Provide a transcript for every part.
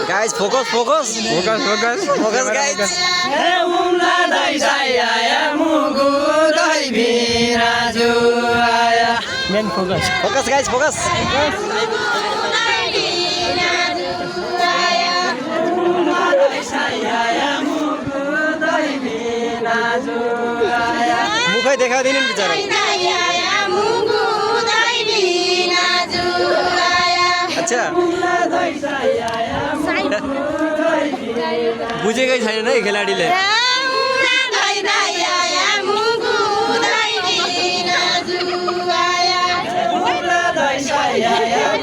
Guys, focus. Focus Guys. Main focus. Focus guys, focus. मुखै देखाइदिनु नि बिचारा। अच्छा बुझेकै छैन है खेलाडीले।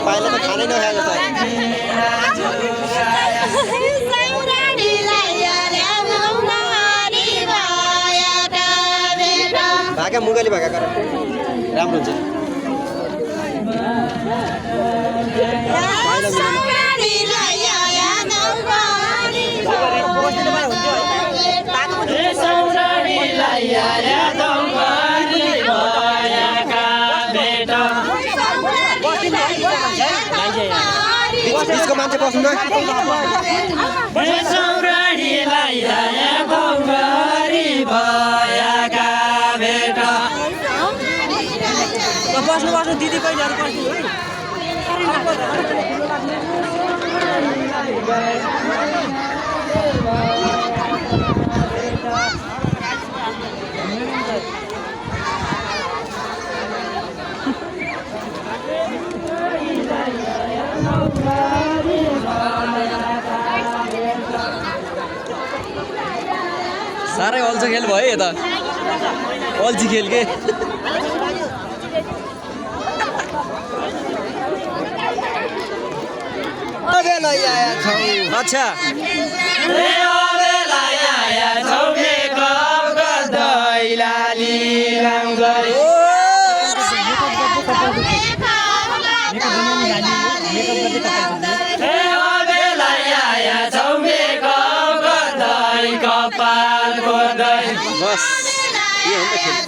पाइला त खानै नखाएको त। भाका मुगली भाका गर राम्रो हुन्छ। बिचको मान्छे बस्नु न। बस्नु दिदी पहिलाहरू बस्नु है। साह्रै अल्छी खेल भयो यता। अल्छी खेल के अच्छा बस ये हो त खेल।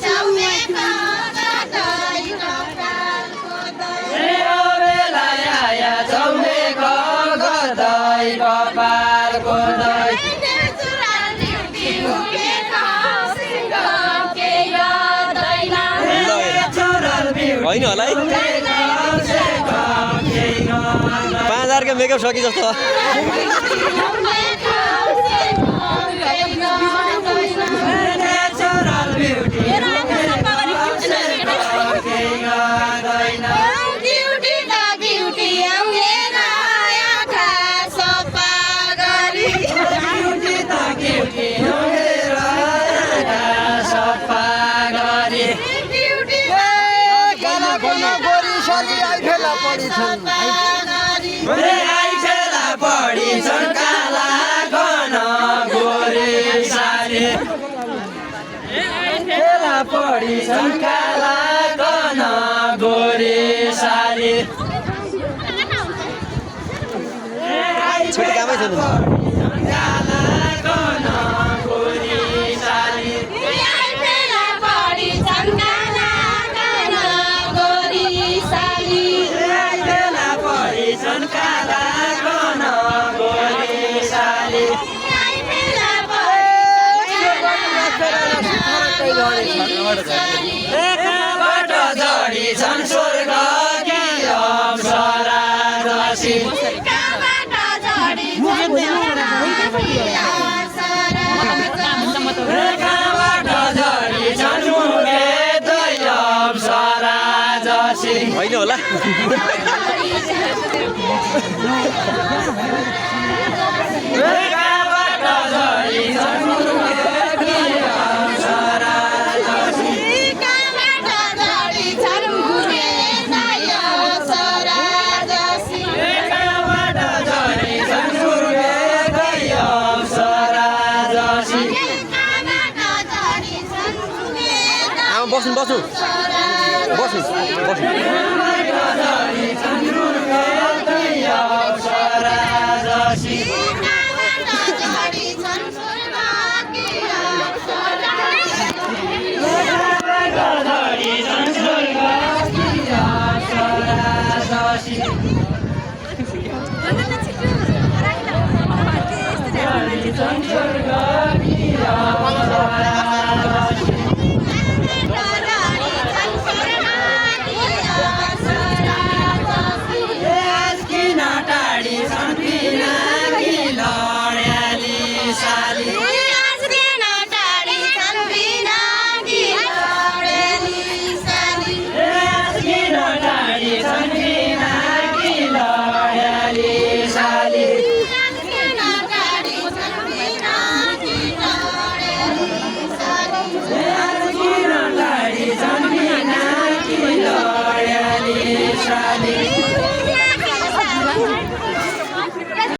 होइन होला है 5000 को मेकअप सकि जस्तो। छोटी कामै छ होइन होला। बस्नु बस्नु बस्नु बस्नु गाडी संसार गाडी